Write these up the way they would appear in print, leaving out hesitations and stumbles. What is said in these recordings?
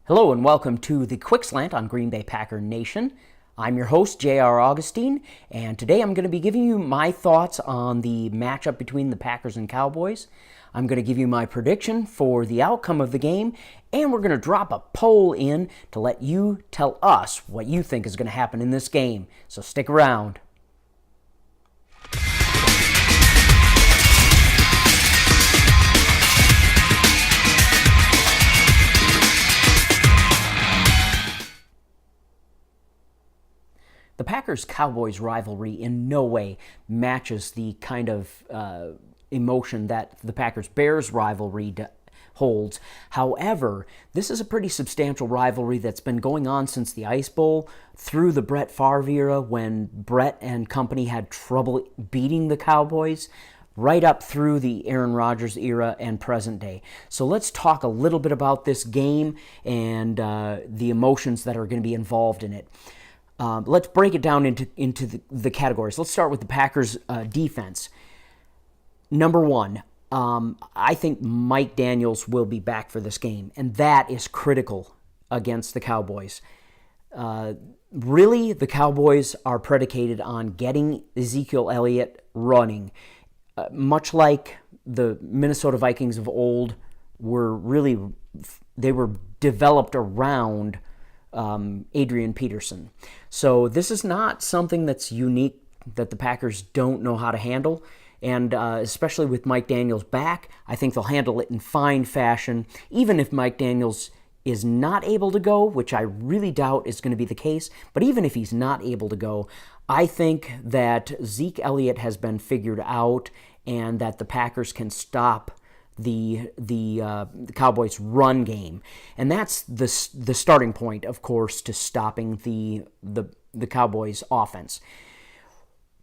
Hello and welcome to the Quick Slant on Green Bay Packer Nation. I'm your host, J.R. Augustine, and today I'm going to be giving you my thoughts on the matchup between the Packers and Cowboys. I'm going to give you my prediction for the outcome of the game, and we're going to drop a poll in to let you tell us what you think is going to happen in this game. So stick around. The Packers-Cowboys rivalry in no way matches the kind of emotion that the Packers-Bears rivalry holds. However, this is a pretty substantial rivalry that's been going on since the Ice Bowl, through the Brett Favre era when Brett and company had trouble beating the Cowboys, right up through the Aaron Rodgers era and present day. So let's talk a little bit about this game and the emotions that are going to be involved in it. Let's break it down into the categories. Let's start with the Packers' defense. Number one, I think Mike Daniels will be back for this game, and that is critical against the Cowboys. Really, the Cowboys are predicated on getting Ezekiel Elliott running. Much like the Minnesota Vikings of old they were developed around Adrian Peterson. So this is not something that's unique that the Packers don't know how to handle. And especially with Mike Daniels back, I think they'll handle it in fine fashion. Even if Mike Daniels is not able to go, which I really doubt is going to be the case, but even if he's not able to go, I think that Zeke Elliott has been figured out and that the Packers can stop the Cowboys' run game, and that's the starting point, of course, to stopping the Cowboys' offense.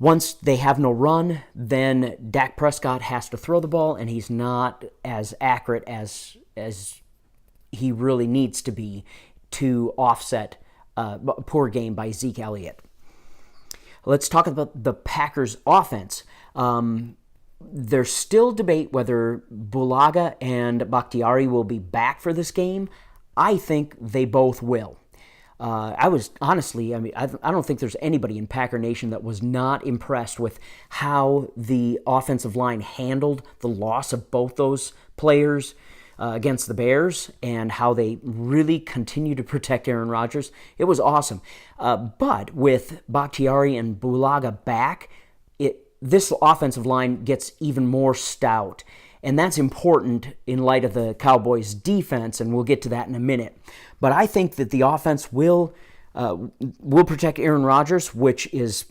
Once they have no run, then Dak Prescott has to throw the ball, and he's not as accurate as he really needs to be to offset a poor game by Zeke Elliott. Let's talk about the Packers' offense. There's still debate whether Bulaga and Bakhtiari will be back for this game. I think they both will. I don't think there's anybody in Packer Nation that was not impressed with how the offensive line handled the loss of both those players against the Bears and how they really continue to protect Aaron Rodgers. It was awesome. But with Bakhtiari and Bulaga back, this offensive line gets even more stout, and that's important in light of the Cowboys' defense, and we'll get to that in a minute. But I think that the offense will protect Aaron Rodgers, which is,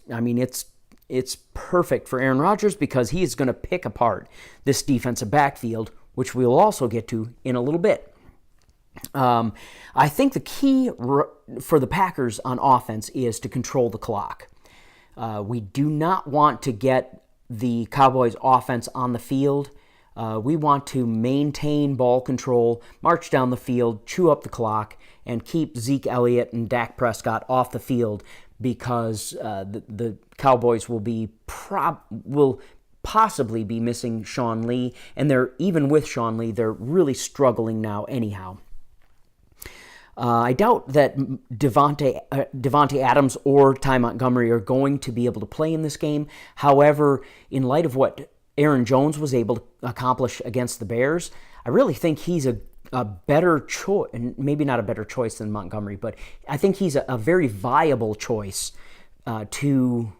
it's perfect for Aaron Rodgers because he is going to pick apart this defensive backfield, which we'll also get to in a little bit. I think the key for the Packers on offense is to control the clock. We do not want to get the Cowboys' offense on the field. We want to maintain ball control, march down the field, chew up the clock, and keep Zeke Elliott and Dak Prescott off the field because the Cowboys will possibly be missing Sean Lee, and even with Sean Lee, they're really struggling now anyhow. I doubt that Devontae Adams or Ty Montgomery are going to be able to play in this game. However, in light of what Aaron Jones was able to accomplish against the Bears, I really think he's a better choice, and maybe not a better choice than Montgomery, but I think he's a very viable choice to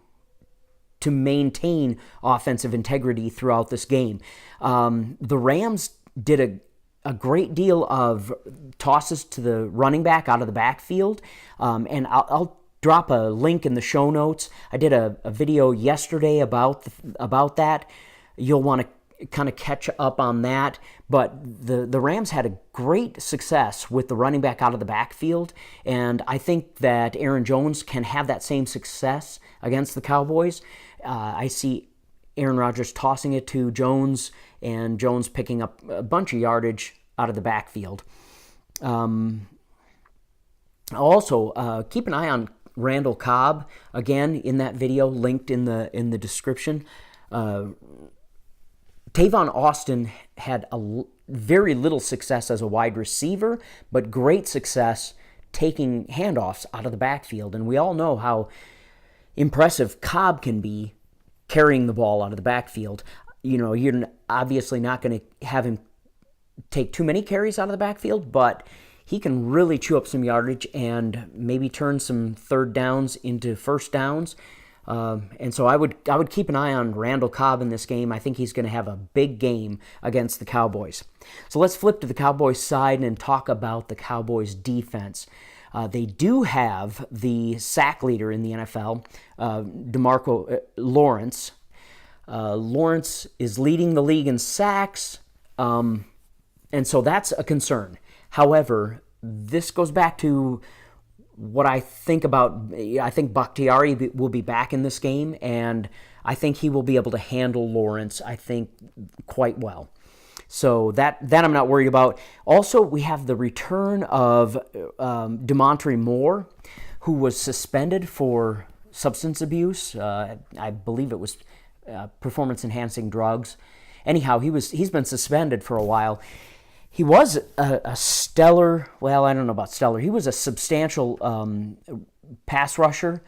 maintain offensive integrity throughout this game. The Rams did a great deal of tosses to the running back out of the backfield, and I'll drop a link in the show notes. I did a video yesterday about that. You'll want to kind of catch up on that, but the Rams had a great success with the running back out of the backfield, and I think that Aaron Jones can have that same success against the Cowboys. I see Aaron Rodgers tossing it to Jones, and Jones picking up a bunch of yardage out of the backfield. Also, keep an eye on Randall Cobb, again, in that video, linked in the description. Tavon Austin had very little success as a wide receiver, but great success taking handoffs out of the backfield. And we all know how impressive Cobb can be carrying the ball out of the backfield. You're obviously not going to have him take too many carries out of the backfield, but he can really chew up some yardage and maybe turn some third downs into first downs. And so I would keep an eye on Randall Cobb in this game. I think he's going to have a big game against the Cowboys. So let's flip to the Cowboys side and talk about the Cowboys defense. They do have the sack leader in the NFL, DeMarco Lawrence. Lawrence is leading the league in sacks, and so that's a concern. However, this goes back to what I think about. I think Bakhtiari will be back in this game, and I think he will be able to handle Lawrence, I think, quite well. So that I'm not worried about. Also, we have the return of Demontre Moore, who was suspended for substance abuse. I believe it was performance-enhancing drugs. Anyhow, he's been suspended for a while. He was a stellar, well, I don't know about stellar. He was a substantial pass rusher,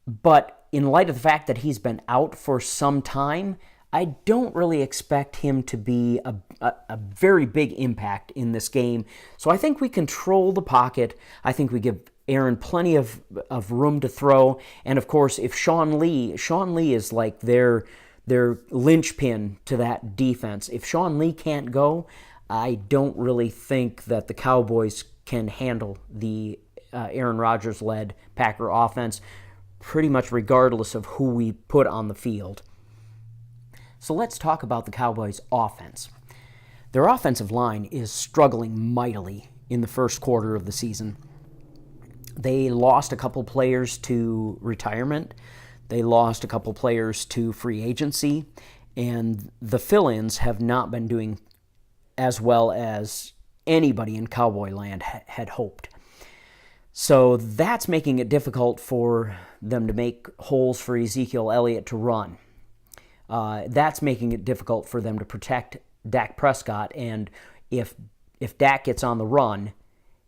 but in light of the fact that he's been out for some time, I don't really expect him to be a very big impact in this game. So I think we control the pocket. I think we give Aaron plenty of room to throw. And of course, if Sean Lee is like their linchpin to that defense. If Sean Lee can't go, I don't really think that the Cowboys can handle the Aaron Rodgers-led Packer offense, pretty much regardless of who we put on the field. So let's talk about the Cowboys' offense. Their offensive line is struggling mightily in the first quarter of the season. They lost a couple players to retirement. They lost a couple players to free agency. And the fill-ins have not been doing as well as anybody in Cowboy land had hoped. So that's making it difficult for them to make holes for Ezekiel Elliott to run. That's making it difficult for them to protect Dak Prescott. And if Dak gets on the run,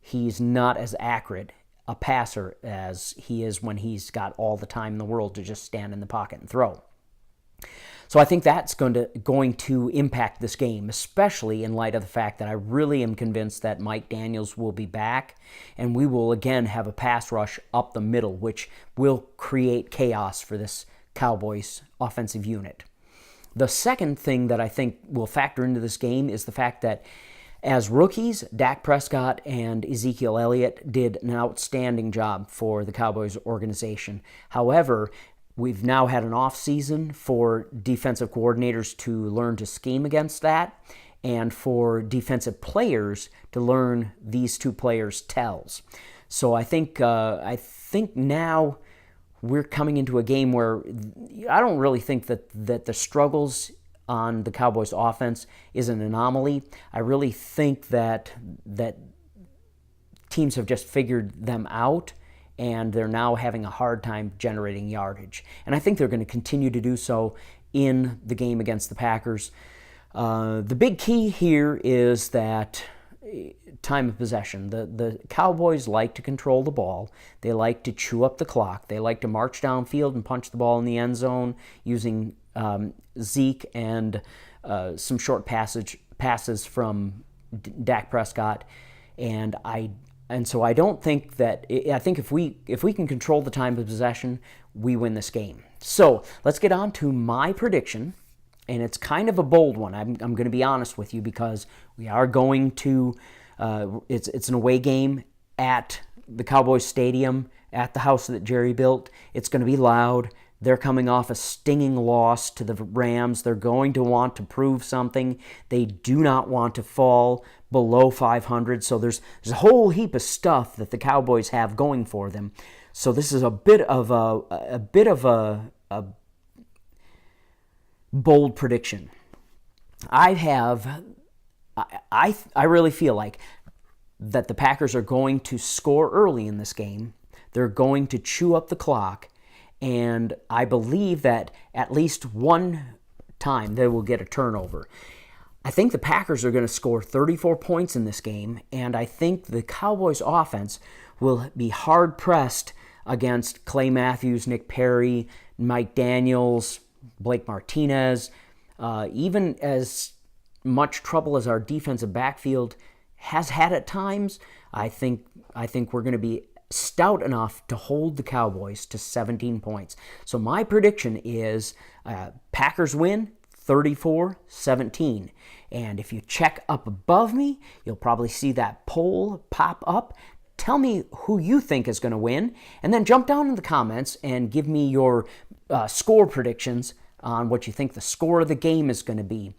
he's not as accurate a passer as he is when he's got all the time in the world to just stand in the pocket and throw. So I think that's going to impact this game, especially in light of the fact that I really am convinced that Mike Daniels will be back, and we will again have a pass rush up the middle, which will create chaos for this Cowboys offensive unit. The second thing that I think will factor into this game is the fact that as rookies, Dak Prescott and Ezekiel Elliott did an outstanding job for the Cowboys organization. However, we've now had an off-season for defensive coordinators to learn to scheme against that and for defensive players to learn these two players' tells. So I think now we're coming into a game where I don't really think that the struggles on the Cowboys offense is an anomaly. I really think that teams have just figured them out, and they're now having a hard time generating yardage. And I think they're going to continue to do so in the game against the Packers. The big key here is that time of possession. The Cowboys like to control the ball. They like to chew up the clock. They like to march downfield and punch the ball in the end zone using Zeke and some short passes from Dak Prescott. And so I don't think that, I think if we can control the time of possession, we win this game. So let's get on to my prediction, and it's kind of a bold one. I'm going to be honest with you because we are going to, it's an away game at the Cowboys Stadium, at the house that Jerry built. It's going to be loud. They're coming off a stinging loss to the Rams. They're going to want to prove something. They do not want to fall below 500. So there's a whole heap of stuff that the Cowboys have going for them. So this is a bit of a bold prediction. I really feel like that the Packers are going to score early in this game. They're going to chew up the clock. And I believe that at least one time they will get a turnover. I think the Packers are going to score 34 points in this game, and I think the Cowboys offense will be hard-pressed against Clay Matthews, Nick Perry, Mike Daniels, Blake Martinez. Even as much trouble as our defensive backfield has had at times, I think we're going to be stout enough to hold the Cowboys to 17 points. So my prediction is Packers win 34-17. And if you check up above me, you'll probably see that poll pop up. Tell me who you think is going to win, and then jump down in the comments and give me your score predictions on what you think the score of the game is going to be.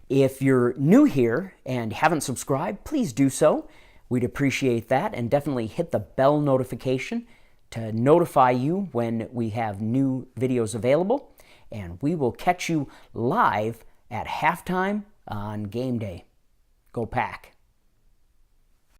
If you're new here and haven't subscribed, please do so. We'd appreciate that, and definitely hit the bell notification to notify you when we have new videos available. And we will catch you live at halftime on game day. Go Pack!